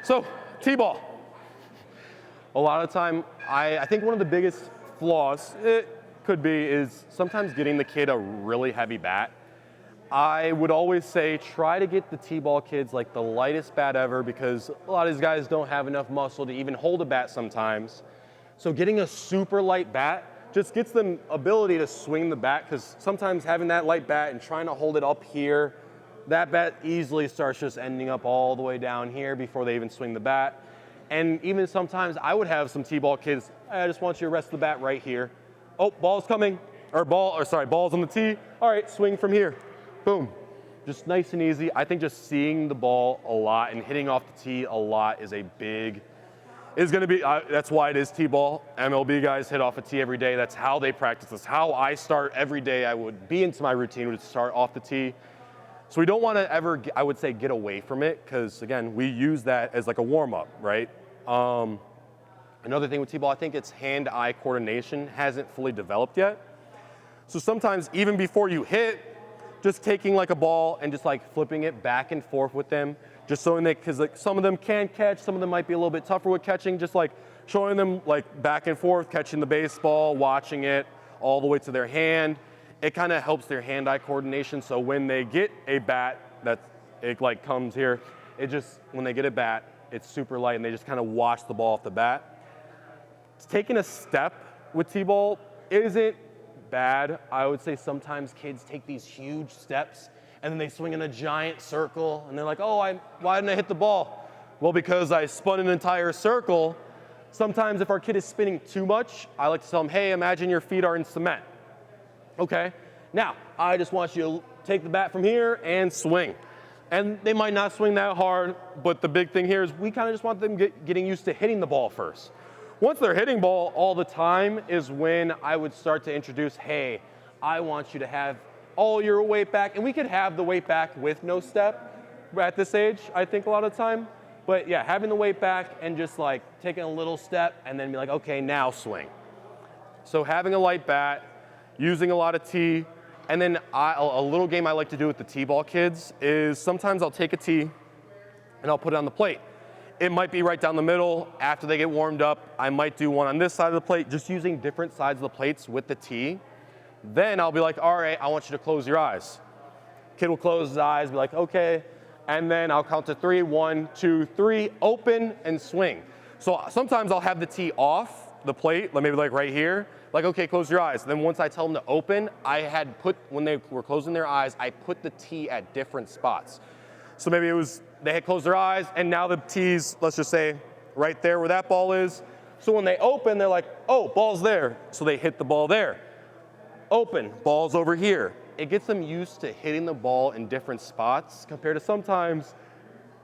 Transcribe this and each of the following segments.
So, T-ball. A lot of the time, I think one of the biggest flaws it could be is sometimes getting the kid a really heavy bat. I would always say try to get the T-ball kids like the lightest bat ever, because a lot of these guys don't have enough muscle to even hold a bat sometimes. So getting a super light bat just gets them ability to swing the bat, because sometimes having that light bat and trying to hold it up here, that bat easily starts just ending up all the way down here before they even swing the bat. And even sometimes I would have some T-ball kids, I just want you to rest the bat right here. Oh, ball's coming, ball's on the tee. All right, swing from here. Boom. Just nice and easy. I think just seeing the ball a lot and hitting off the tee a lot is going to be, that's why it is T-ball. MLB guys hit off a tee every day. That's how they practice. That's how I start every day. I would be into my routine, would start off the tee. So we don't want to ever, I would say, get away from it, because again, we use that as like a warm-up, right? Another thing with T-ball, I think it's hand-eye coordination hasn't fully developed yet. So sometimes even before you hit, just taking like a ball and just like flipping it back and forth with them, just showing that, because like some of them can catch, some of them might be a little bit tougher with catching, just like showing them like back and forth, catching the baseball, watching it all the way to their hand. It kind of helps their hand-eye coordination. So when they get a bat it like comes here, when they get a bat, it's super light and they just kind of watch the ball off the bat. Taking a step with T-ball isn't bad. I would say sometimes kids take these huge steps and then they swing in a giant circle and they're like, oh, why didn't I hit the ball? Well, because I spun an entire circle. Sometimes if our kid is spinning too much, I like to tell them, hey, imagine your feet are in cement. Okay, now I just want you to take the bat from here and swing. And they might not swing that hard, but the big thing here is we kind of just want them getting used to hitting the ball first. Once they're hitting ball all the time is when I would start to introduce, hey, I want you to have all your weight back. And we could have the weight back with no step at this age, I think a lot of the time. But yeah, having the weight back and just like taking a little step and then be like, okay, now swing. So having a light bat, using a lot of tee, and then a little game I like to do with the T-ball kids is sometimes I'll take a tee and I'll put it on the plate. It might be right down the middle. After they get warmed up, I might do one on this side of the plate, just using different sides of the plates with the tee. Then I'll be like, all right, I want you to close your eyes. Kid will close his eyes, be like, okay. And then I'll count to 3, 1, 2, 3, open and swing. So sometimes I'll have the tee off the plate, maybe like right here, like, okay, close your eyes. Then once I tell them to open, when they were closing their eyes, I put the tee at different spots. So maybe they had closed their eyes and now the tee's, let's just say, right there where that ball is. So when they open, they're like, oh, ball's there. So they hit the ball there. Open, ball's over here. It gets them used to hitting the ball in different spots compared to sometimes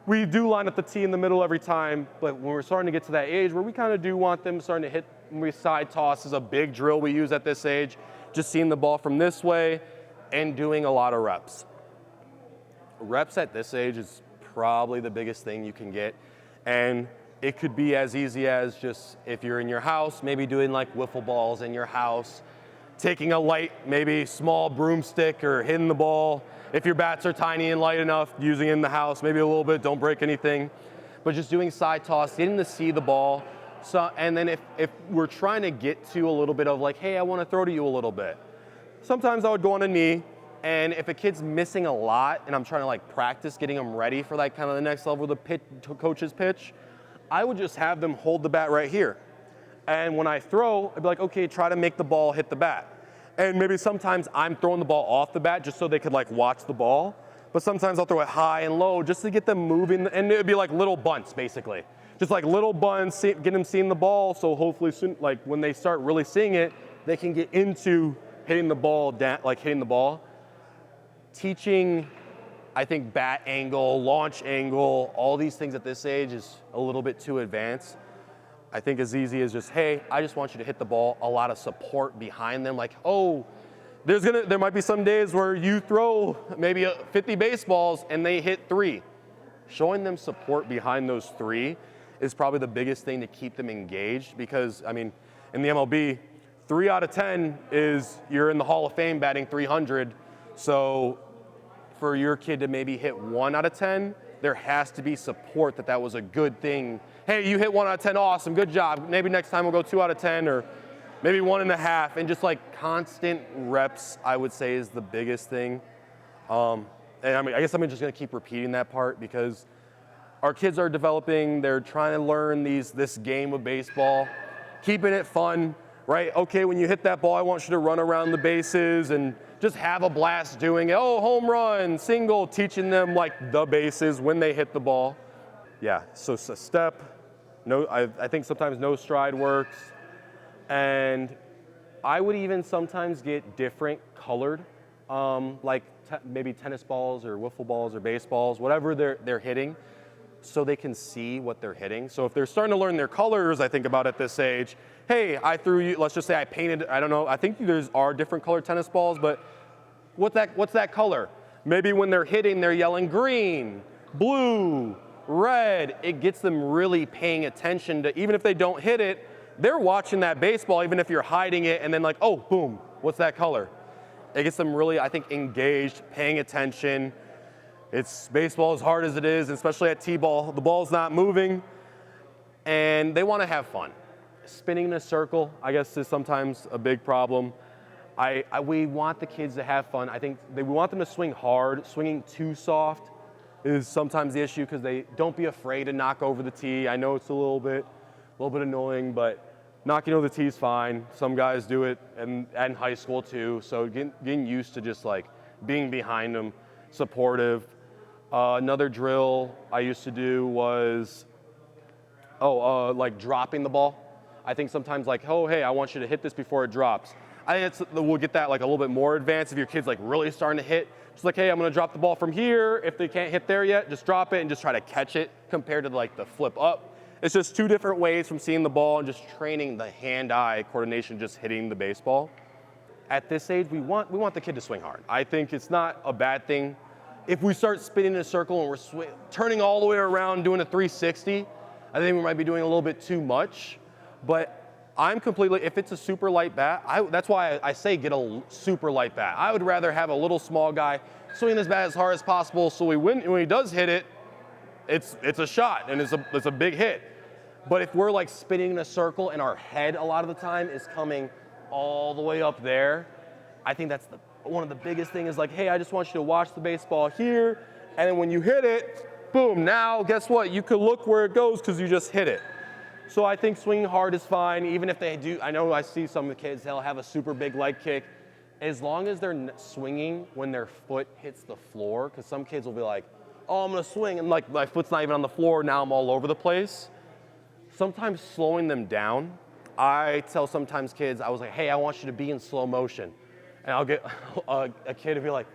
we do line up the tee in the middle every time, but when we're starting to get to that age where we kind of do want them starting to hit, side toss is a big drill we use at this age, just seeing the ball from this way and doing a lot of reps. Reps at this age is probably the biggest thing you can get, and it could be as easy as just if you're in your house, maybe doing like wiffle balls in your house, taking a light, maybe small broomstick or hitting the ball. If your bats are tiny and light enough, using it in the house, maybe a little bit, don't break anything. But just doing side toss, getting to see the ball. So, and then if we're trying to get to a little bit of like, hey, I want to throw to you a little bit. Sometimes I would go on a knee, and if a kid's missing a lot and I'm trying to like practice getting them ready for like kind of the next level of the coach's pitch, I would just have them hold the bat right here. And when I throw, I'd be like, okay, try to make the ball hit the bat. And maybe sometimes I'm throwing the ball off the bat just so they could like watch the ball. But sometimes I'll throw it high and low just to get them moving. And it would be like little bunts, basically. Just like little bunts, get them seeing the ball. So hopefully soon, like when they start really seeing it, they can get into hitting the ball, hitting the ball. Teaching, I think, bat angle, launch angle, all these things at this age is a little bit too advanced. I think as easy as just, hey, I just want you to hit the ball, a lot of support behind them. Like, oh, there might be some days where you throw maybe 50 baseballs and they hit 3. Showing them support behind those 3 is probably the biggest thing to keep them engaged, because, I mean, in the MLB, 3 out of 10 is you're in the Hall of Fame batting 300. So for your kid to maybe hit 1 out of 10, there has to be support that was a good thing. Hey, you hit 1 out of 10, awesome, good job. Maybe next time we'll go 2 out of 10, or maybe 1.5, and just like constant reps, I would say, is the biggest thing. And I mean, I guess I'm just gonna keep repeating that part because our kids are developing, they're trying to learn this game of baseball, keeping it fun, right? Okay, when you hit that ball, I want you to run around the bases and just have a blast doing it. Oh, home run, single, teaching them like the bases when they hit the ball. Yeah, so step, no, I think sometimes no stride works. And I would even sometimes get different colored, like maybe tennis balls or wiffle balls or baseballs, whatever they're hitting, so they can see what they're hitting. So if they're starting to learn their colors, I think about at this age, hey, I threw you, let's just say I painted, I don't know, I think are different colored tennis balls, but what's that color? Maybe when they're hitting, they're yelling green, blue, red. It gets them really paying attention to, even if they don't hit it, they're watching that baseball, even if you're hiding it, and then like, oh, boom, what's that color? It gets them really, I think, engaged, paying attention. It's baseball as hard as it is, especially at T-ball. The ball's not moving, and they want to have fun. Spinning in a circle, I guess, is sometimes a big problem. We want the kids to have fun. I think we want them to swing hard. Swinging too soft is sometimes the issue because they don't be afraid to knock over the tee. I know it's a little bit annoying, but knocking over the tee is fine. Some guys do it in high school too, so getting used to just like being behind them, supportive. Another drill I used to do was, like dropping the ball. I think sometimes like, oh, hey, I want you to hit this before it drops. I think we'll get that like a little bit more advanced if your kid's like really starting to hit. Just like, hey, I'm gonna drop the ball from here. If they can't hit there yet, just drop it and just try to catch it compared to like the flip up. It's just two different ways from seeing the ball and just training the hand-eye coordination, just hitting the baseball. At this age, we want the kid to swing hard. I think it's not a bad thing. If we start spinning in a circle and we're turning all the way around, doing a 360, I think we might be doing a little bit too much. But I'm completely, if it's a super light bat, that's why I say get a super light bat. I would rather have a little small guy swing this bat as hard as possible so when he does hit it, it's a shot and it's a big hit. But if we're like spinning in a circle and our head a lot of the time is coming all the way up there, I think that's one of the biggest things is like, hey, I just want you to watch the baseball here, and then when you hit it, boom, now guess what? You could look where it goes because you just hit it. So I think swinging hard is fine, even if they do, I know I see some of the kids, they'll have a super big leg kick. As long as they're swinging when their foot hits the floor, because some kids will be like, oh, I'm gonna swing, and like my foot's not even on the floor, now I'm all over the place. Sometimes slowing them down, I tell sometimes kids, I was like, hey, I want you to be in slow motion. And I'll get a kid to be like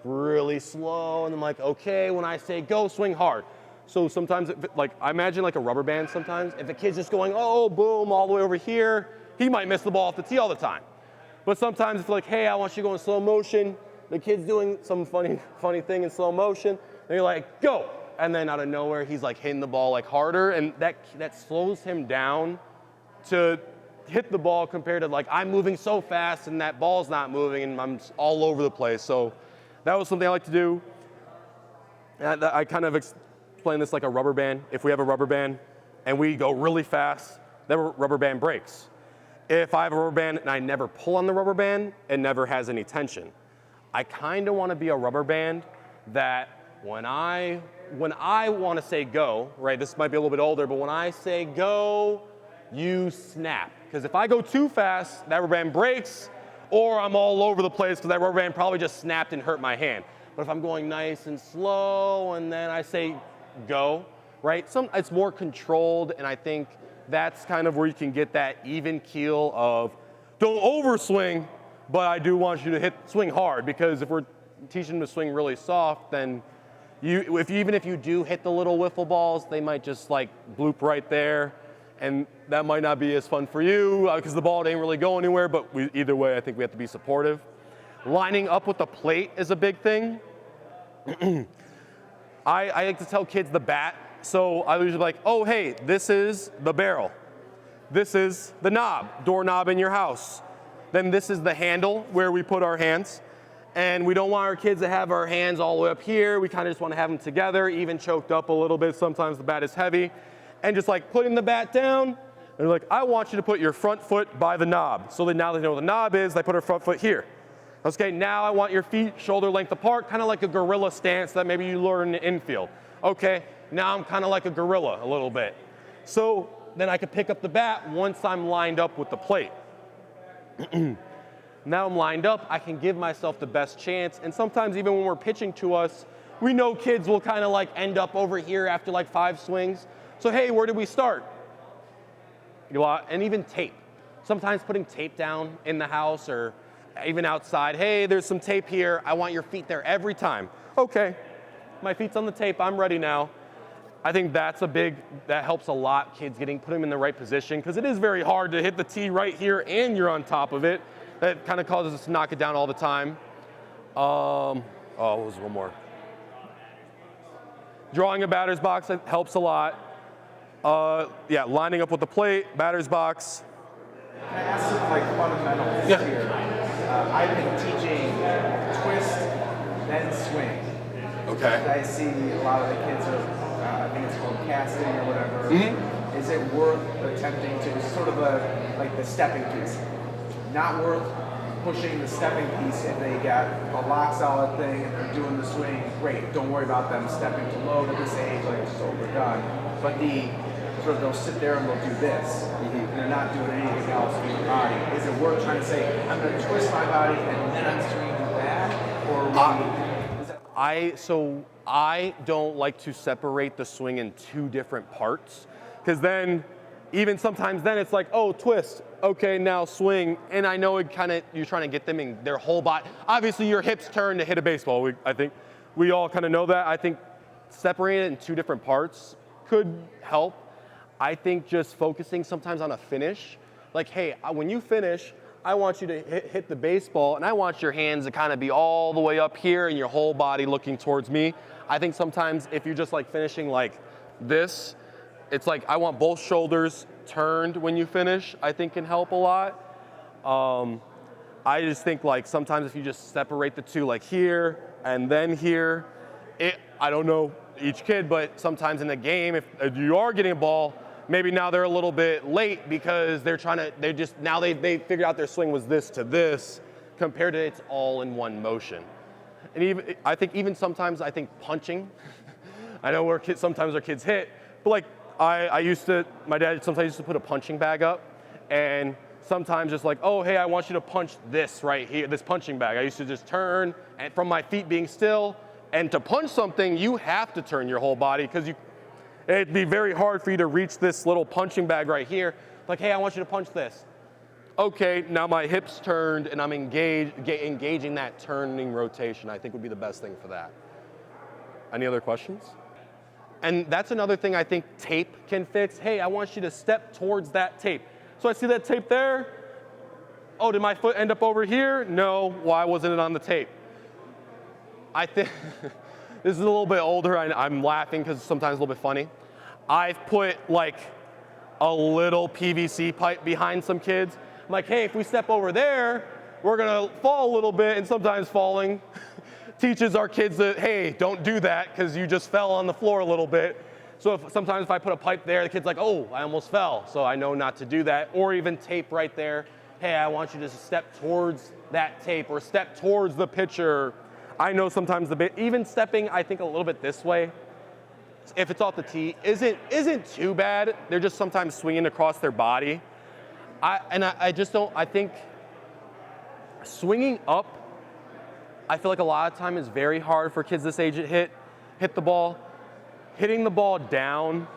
really slow, and I'm like, okay, when I say go, swing hard. So sometimes, I imagine like a rubber band sometimes. If the kid's just going, oh, boom, all the way over here, he might miss the ball off the tee all the time. But sometimes it's like, hey, I want you to go in slow motion. The kid's doing some funny thing in slow motion, and you're like, go. And then out of nowhere, he's like hitting the ball like harder, and that slows him down to hit the ball compared to like I'm moving so fast and that ball's not moving and I'm all over the place. So that was something I like to do. And I kind of explain this like a rubber band. If we have a rubber band and we go really fast, that rubber band breaks. If I have a rubber band and I never pull on the rubber band, it never has any tension. I kind of want to be a rubber band that when I want to say go, right, this might be a little bit older, but when I say go, you snap. Because if I go too fast, that rubber band breaks, or I'm all over the place because that rubber band probably just snapped and hurt my hand. But if I'm going nice and slow and then I say go, right, it's more controlled, and I think that's kind of where you can get that even keel of don't overswing, but I do want you to swing hard, because if we're teaching them to swing really soft, then even if you do hit the little wiffle balls, they might just like bloop right there. And that might not be as fun for you because the ball didn't really go anywhere, but either way, I think we have to be supportive. Lining up with the plate is a big thing. I like to tell kids the bat. So I usually like, oh, hey, this is the barrel. This is the knob, doorknob in your house. Then this is the handle where we put our hands. And we don't want our kids to have our hands all the way up here. We kind of just want to have them together, even choked up a little bit. Sometimes the bat is heavy. And just like putting the bat down, and they're like, I want you to put your front foot by the knob. So then now they know where the knob is, they put their front foot here. Okay, now I want your feet shoulder length apart, kind of like a gorilla stance that maybe you learn in the infield. Okay, now I'm kind of like a gorilla a little bit. So then I can pick up the bat once I'm lined up with the plate. Now I'm lined up, I can give myself the best chance. And sometimes even when we're pitching to us, we know kids will kind of like end up over here after like 5 swings. So hey, where did we start? And even tape. Sometimes putting tape down in the house or even outside. Hey, there's some tape here. I want your feet there every time. Okay, my feet's on the tape, I'm ready now. I think that helps a lot, kids putting them in the right position, because it is very hard to hit the tee right here and you're on top of it. That kind of causes us to knock it down all the time. What was one more? Drawing a batter's box helps a lot. Lining up with the plate, batter's box. Can I ask some fundamentals here? I've been teaching twist, then swing. Okay. I see a lot of the kids are, I think it's called casting or whatever. Mm-hmm. Is it worth attempting to sort of the stepping piece? Not worth pushing the stepping piece if they got a lock solid thing and they're doing the swing. Great, don't worry about them stepping too low at this age, like it's overdone. But they'll sit there and they'll do this, and they're not doing anything else with their body. Is it worth trying to say, I'm going to twist my body and then I'm swinging back? Or I don't like to separate the swing in 2 different parts, because then even sometimes then it's like, oh, twist, okay, now swing, and I know you're trying to get them in their whole body. Obviously your hips turn to hit a baseball. I think we all kind of know that. I think separating it in 2 different parts could help. I think just focusing sometimes on a finish, like, hey, when you finish, I want you to hit the baseball, and I want your hands to kind of be all the way up here and your whole body looking towards me. I think sometimes if you're just like finishing like this, it's like I want both shoulders turned when you finish, I think can help a lot. I just think like sometimes if you just separate the 2, like here and then here, I don't know each kid, but sometimes in the game, if you are getting a ball, maybe now they're a little bit late because they figured out their swing was this to this compared to it's all in one motion. And I think sometimes punching, I know where sometimes our kids hit, but like my dad sometimes used to put a punching bag up, and sometimes just like, oh, hey, I want you to punch this right here, this punching bag. I used to just turn, and from my feet being still, and to punch something, you have to turn your whole body, because it'd be very hard for you to reach this little punching bag right here. Like, hey, I want you to punch this. Okay, now my hips turned, and I'm engaging that turning rotation, I think would be the best thing for that. Any other questions? And that's another thing I think tape can fix. Hey, I want you to step towards that tape. So I see that tape there. Oh, did my foot end up over here? No, why wasn't it on the tape? I think, this is a little bit older, I'm laughing because it's sometimes a little bit funny. I've put like a little PVC pipe behind some kids. I'm like, hey, if we step over there, we're gonna fall a little bit, and sometimes falling teaches our kids that, hey, don't do that because you just fell on the floor a little bit. So sometimes if I put a pipe there, the kid's like, oh, I almost fell, so I know not to do that. Or even tape right there. Hey, I want you to step towards that tape or step towards the pitcher. I know sometimes even stepping, I think a little bit this way, if it's off the tee, isn't too bad. They're just sometimes swinging across their body. I think swinging up, I feel like a lot of time is very hard for kids this age to hit the ball. Hitting the ball down,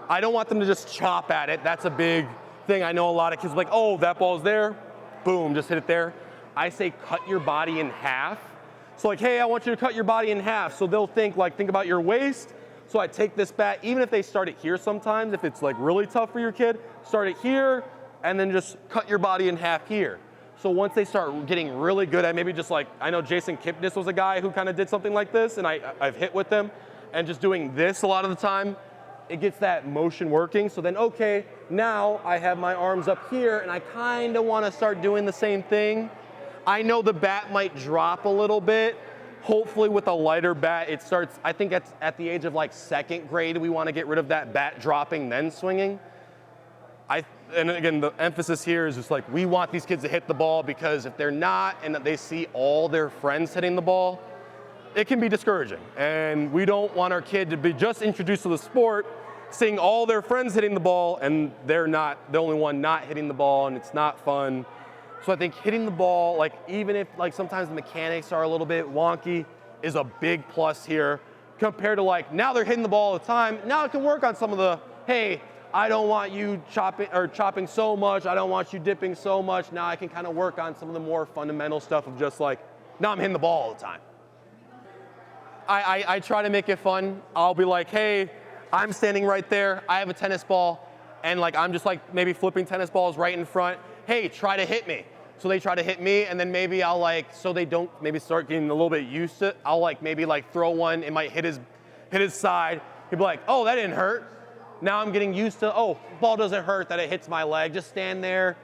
I don't want them to just chop at it. That's a big thing. I know a lot of kids are like, oh, that ball's there, boom, just hit it there. I say cut your body in half. So like, hey, I want you to cut your body in half. So they'll think about your waist. So I take this bat, even if they start it here sometimes, if it's like really tough for your kid, start it here, and then just cut your body in half here. So once they start getting really good at maybe just like, I know Jason Kipnis was a guy who kind of did something like this, and I've hit with them, and just doing this a lot of the time, it gets that motion working. So then, okay, now I have my arms up here, and I kind of want to start doing the same thing. I know the bat might drop a little bit. Hopefully with a lighter bat, it starts, I think at the age of like 2nd grade, we want to get rid of that bat dropping, then swinging. And again, the emphasis here is just like, we want these kids to hit the ball, because if they're not and they see all their friends hitting the ball, it can be discouraging. And we don't want our kid to be just introduced to the sport, seeing all their friends hitting the ball, and they're not the only one not hitting the ball, and it's not fun. So I think hitting the ball, like even if like sometimes the mechanics are a little bit wonky, is a big plus here compared to like now they're hitting the ball all the time. Now I can work on some of the, hey, I don't want you chopping so much. I don't want you dipping so much. Now I can kind of work on some of the more fundamental stuff of just like, now I'm hitting the ball all the time. I try to make it fun. I'll be like, hey, I'm standing right there. I have a tennis ball, and like I'm just like maybe flipping tennis balls right in front. Hey, try to hit me. So they try to hit me, and then maybe I'll like, so they don't maybe start getting a little bit used to it, I'll like maybe like throw one, it might hit his side. He'll be like, oh, that didn't hurt. Now I'm getting used to, oh, ball doesn't hurt that it hits my leg. Just stand there.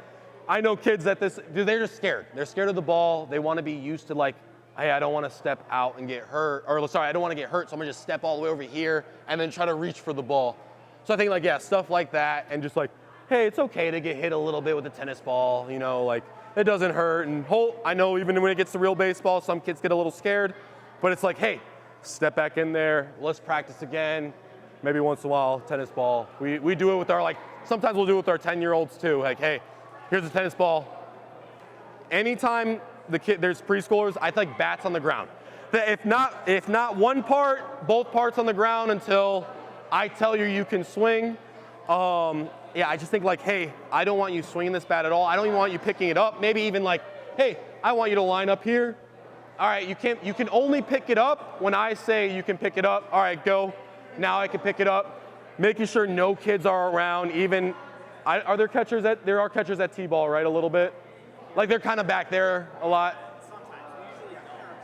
I know kids that they're just scared. They're scared of the ball. They want to be used to like, hey, I don't want to step out and get hurt, or sorry, I don't want to get hurt, so I'm gonna just step all the way over here and then try to reach for the ball. So I think like, yeah, stuff like that, and just like, hey, it's okay to get hit a little bit with a tennis ball, you know, like it doesn't hurt. And I know even when it gets to real baseball, some kids get a little scared, but it's like, hey, step back in there, let's practice again. Maybe once in a while, tennis ball. We do it with our, like, sometimes we'll do it with our 10-year-olds too. Like, hey, here's a tennis ball. Anytime there's preschoolers, I think bats on the ground. If not one part, both parts on the ground until I tell you can swing. Yeah, I just think like, hey, I don't want you swinging this bat at all. I don't even want you picking it up. Maybe even like, hey, I want you to line up here. All right, you can only pick it up when I say you can pick it up. All right, go. Now I can pick it up. Making sure no kids are around. Even, are there catchers there are catchers at T-ball, right? A little bit? Like they're kind of back there a lot?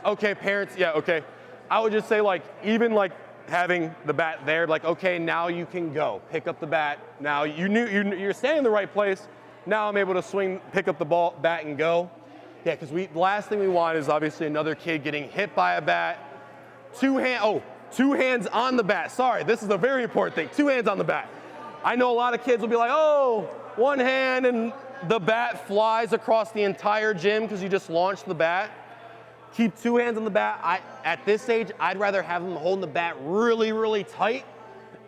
Okay, parents, yeah, okay. I would just say like, even like having the bat there, like, okay, now you can go. Pick up the bat. Now you're standing in the right place. Now I'm able to swing, pick up the bat and go. Yeah, because the last thing we want is obviously another kid getting hit by a bat. Two hands on the bat. Sorry, this is a very important thing. 2 hands on the bat. I know a lot of kids will be like, oh, 1 hand and the bat flies across the entire gym because you just launched the bat. Keep 2 hands on the bat. At this age, I'd rather have them holding the bat really, really tight.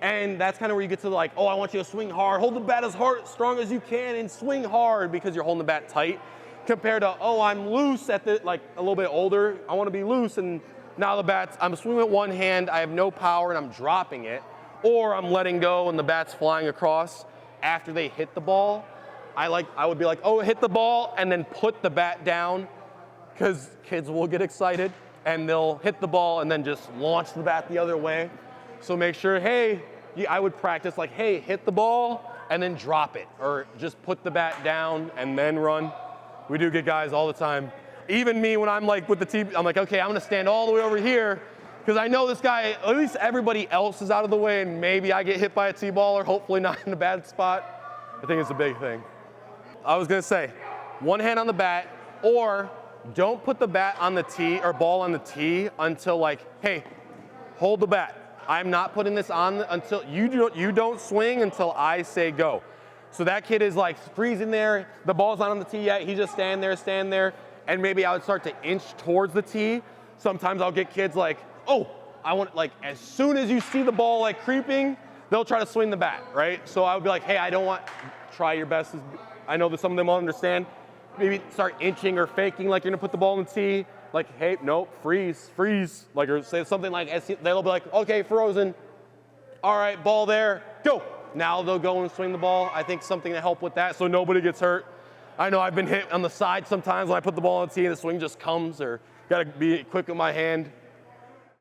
And that's kind of where you get to like, oh, I want you to swing hard. Hold the bat as strong as you can and swing hard because you're holding the bat tight. Compared to, oh, I'm loose like a little bit older. I want to be loose, and now I'm swinging with 1 hand, I have no power and I'm dropping it. Or I'm letting go and the bat's flying across after they hit the ball. I would be like, oh, hit the ball and then put the bat down, because kids will get excited and they'll hit the ball and then just launch the bat the other way. So make sure, hey, I would practice like, hey, hit the ball and then drop it, or just put the bat down and then run. We do get guys all the time. Even me, when I'm like with the team, I'm like, okay, I'm gonna stand all the way over here, because I know this guy, at least everybody else is out of the way, and maybe I get hit by a T-ball, or hopefully not in a bad spot. I think it's a big thing. I was gonna say, 1 hand on the bat, or don't put the bat on the tee or ball on the tee until like, hey, hold the bat. I'm not putting this on until you don't swing until I say go. So that kid is like freezing there, the ball's not on the tee yet, he's just stand there, and maybe I would start to inch towards the tee. Sometimes I'll get kids like, oh, I want, like, as soon as you see the ball like creeping, they'll try to swing the bat, right? So I would be like, hey, try your best. I know that some of them will understand. Maybe start inching or faking like you're gonna put the ball in the tee. Like, hey, nope, freeze. Like, or say something like, they'll be like, okay, frozen. All right, ball there, go. Now they'll go and swing the ball. I think something to help with that so nobody gets hurt. I know I've been hit on the side sometimes when I put the ball on the tee and the swing just comes, or gotta be quick with my hand.